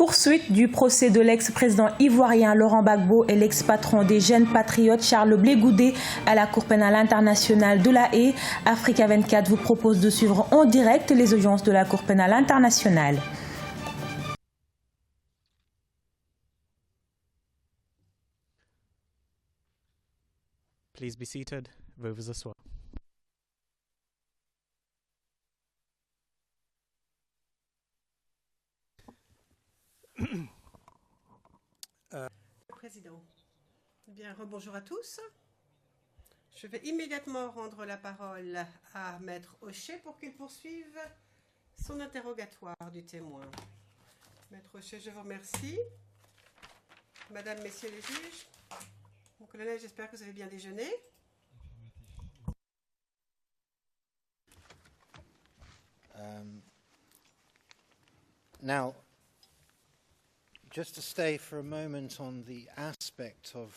Poursuite du procès de l'ex-président ivoirien Laurent Gbagbo et l'ex-patron des Jeunes Patriotes Charles Blé Goudé à la Cour pénale internationale de La Haye. Africa 24 vous propose de suivre en direct les audiences de la Cour pénale internationale. Please be seated. Veuillez vous asseoir. Président. Bien, rebonjour à tous. Je vais immédiatement rendre la parole à Maître Hochet pour qu'il poursuive son interrogatoire du témoin. Maître Hochet, je vous remercie. Madame, Messieurs les juges, mon colonel, j'espère que vous avez bien déjeuné. Now, just to stay for a moment on the aspect of...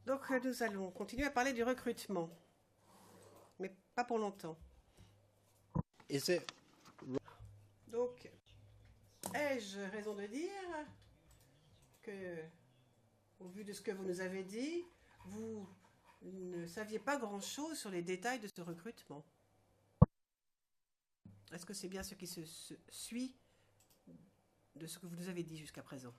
Donc, nous allons continuer à parler du recrutement, mais pas pour longtemps. Is it... Donc, ai-je raison de dire que, au vu de ce que vous nous avez dit, vous ne saviez pas grand-chose sur les détails de ce recrutement? Est-ce que c'est bien ce qui se suit de ce que vous nous avez dit jusqu'à présent?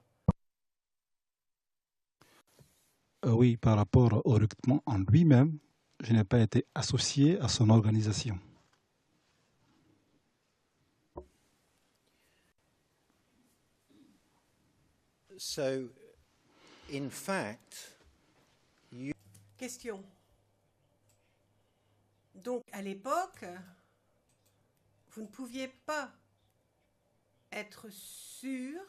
Oui, par rapport au recrutement en lui-même, je n'ai pas été associé à son organisation. So, in fact, you... Question. Donc, à l'époque, vous ne pouviez pas être sûr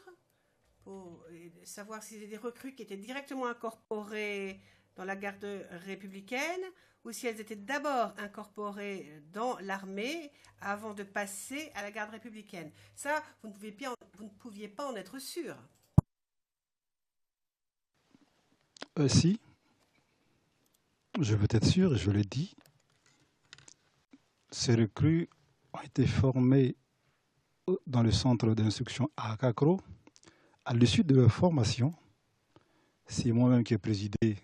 pour savoir si c'était des recrues qui étaient directement incorporées dans la garde républicaine ou si elles étaient d'abord incorporées dans l'armée avant de passer à la garde républicaine. Ça, vous ne pouviez pas en être sûr. Si, je veux être sûr, je l'ai dit, ces recrues ont été formées dans le centre d'instruction à Akakro. À l'issue de leur formation, c'est moi-même qui ai présidé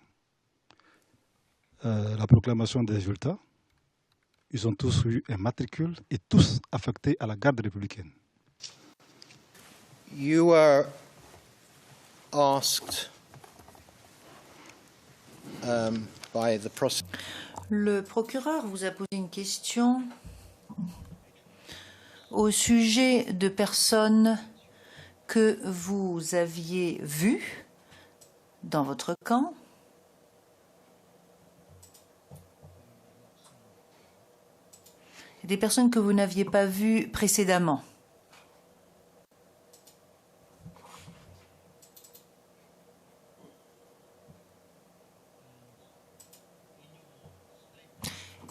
la proclamation des résultats. Ils ont tous eu un matricule et tous affectés à la garde républicaine. You were asked by the prosecutor. Le procureur vous a posé une question au sujet de personnes que vous aviez vues dans votre camp. Et des personnes que vous n'aviez pas vues précédemment.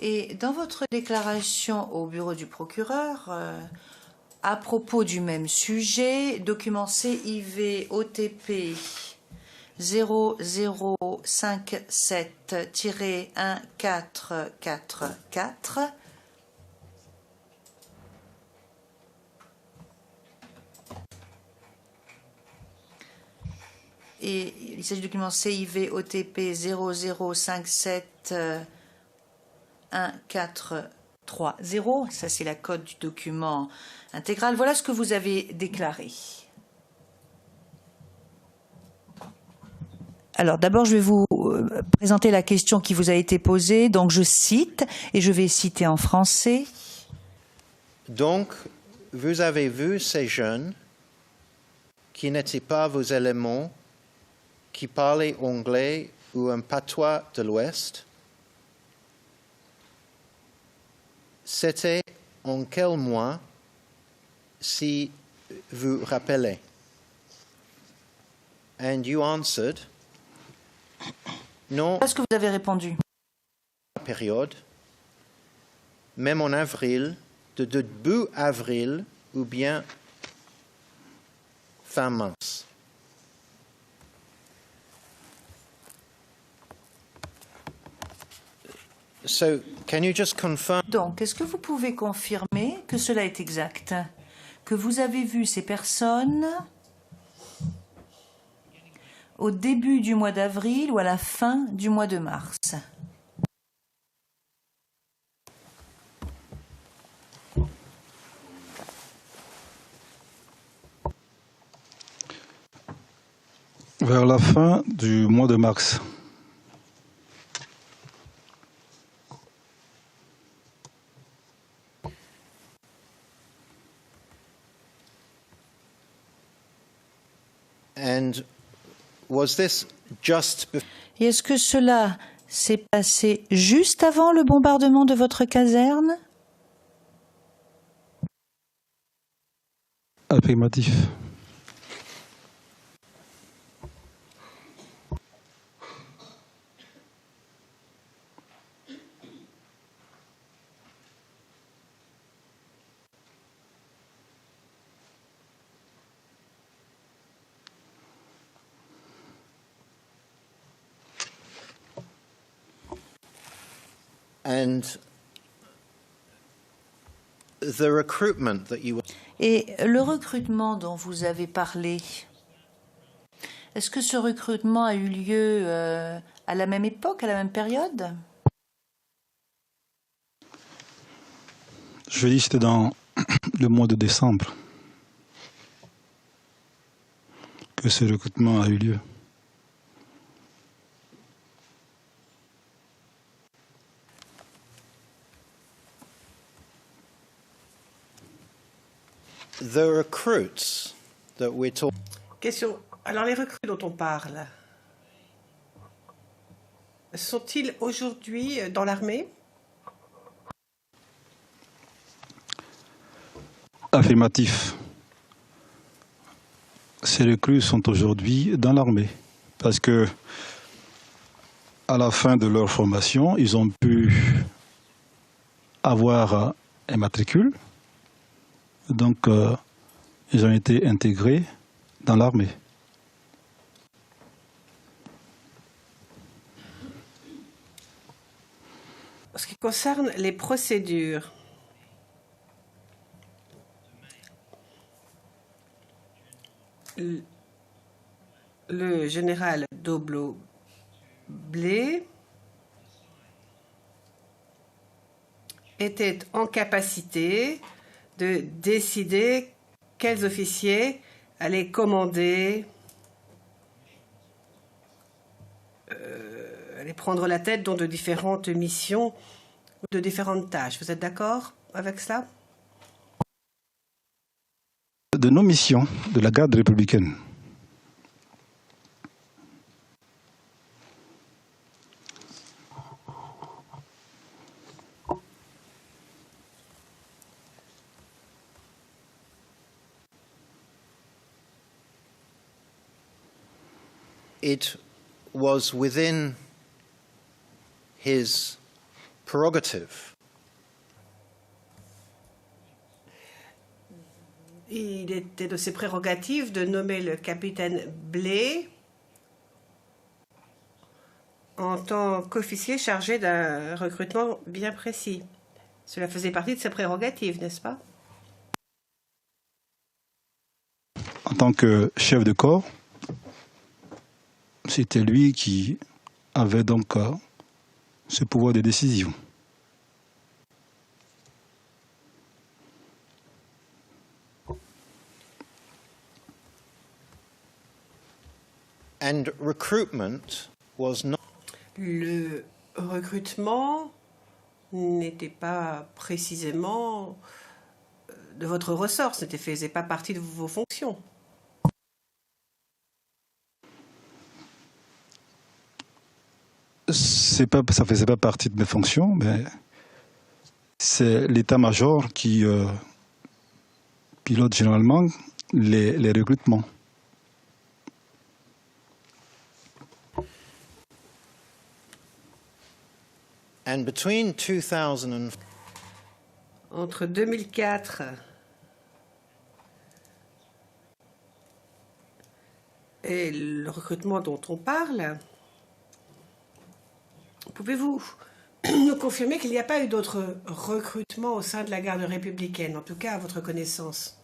Et dans votre déclaration au bureau du procureur, à propos du même sujet, document CIV OTP 0057-1444, et il s'agit du document CIV OTP 0057 1430, ça c'est la code du document intégral. Voilà ce que vous avez déclaré. Alors d'abord, je vais vous présenter la question qui vous a été posée. Donc je cite, et je vais citer en français. Donc, vous avez vu ces jeunes qui n'étaient pas vos éléments, qui parlaient anglais ou un patois de l'Ouest. C'était en quel mois, si vous rappelez? And you answered, non. Qu'est-ce que vous avez répondu? Période, même en avril, de début avril ou bien fin mars. So, can you just confirm? Donc, est-ce que vous pouvez confirmer que cela est exact? Que vous avez vu ces personnes au début du mois d'avril ou à la fin du mois de mars? Vers la fin du mois de mars. And was this just before? Et est-ce que cela s'est passé juste avant le bombardement de votre caserne? Affirmatif. And the recruitment that you were... Et le recrutement dont vous avez parlé, est-ce que ce recrutement a eu lieu à la même époque, à la même période? Je dis que c'était dans le mois de décembre que ce recrutement a eu lieu. The recruits that we're talking... Question. Alors, les recrues dont on parle, sont-ils aujourd'hui dans l'armée? Affirmatif. Ces recrues sont aujourd'hui dans l'armée parce que à la fin de leur formation, ils ont pu avoir un matricule. Donc, ils ont été intégrés dans l'armée. En ce qui concerne les procédures, le général Doblo-Blé était en capacité de décider quels officiers allaient commander, allaient prendre la tête dans de différentes missions ou de différentes tâches. Vous êtes d'accord avec cela? De nos missions de la garde républicaine. It was within his prerogative. Il était de ses prérogatives de nommer le capitaine Blé en tant qu'officier chargé d'un recrutement bien précis. Cela faisait partie de ses prérogatives, n'est-ce pas? En tant que chef de corps, c'était lui qui avait donc ce pouvoir de décision. And recruitment was not... Le recrutement n'était pas précisément de votre ressort, ce ne faisait pas partie de vos fonctions. Ça ne faisait pas partie de mes fonctions, mais c'est l'état-major qui pilote généralement les recrutements. And between 2000 and... Entre 2004 et le recrutement dont on parle, pouvez-vous nous confirmer qu'il n'y a pas eu d'autres recrutements au sein de la garde républicaine, en tout cas à votre connaissance?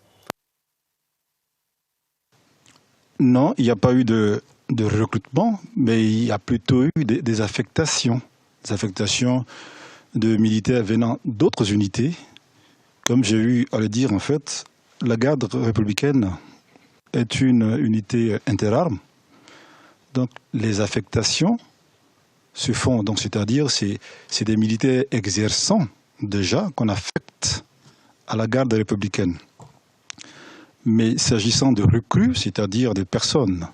Non, il n'y a pas eu de de recrutement, mais il y a plutôt eu des affectations de militaires venant d'autres unités. Comme j'ai eu à le dire, en fait, la garde républicaine est une unité interarmes. Donc les affectations se font, donc c'est-à-dire c'est des militaires exerçant déjà qu'on affecte à la garde républicaine. Mais s'agissant de recrues, c'est-à-dire des personnes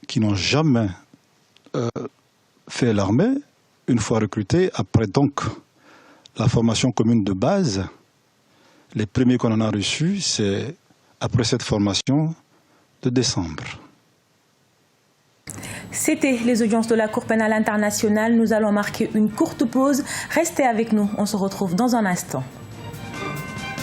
qui n'ont jamais fait l'armée, une fois recrutées, après donc la formation commune de base, les premiers qu'on en a reçus, c'est après cette formation de décembre. C'était les audiences de la Cour pénale internationale. Nous allons marquer une courte pause. Restez avec nous, on se retrouve dans un instant.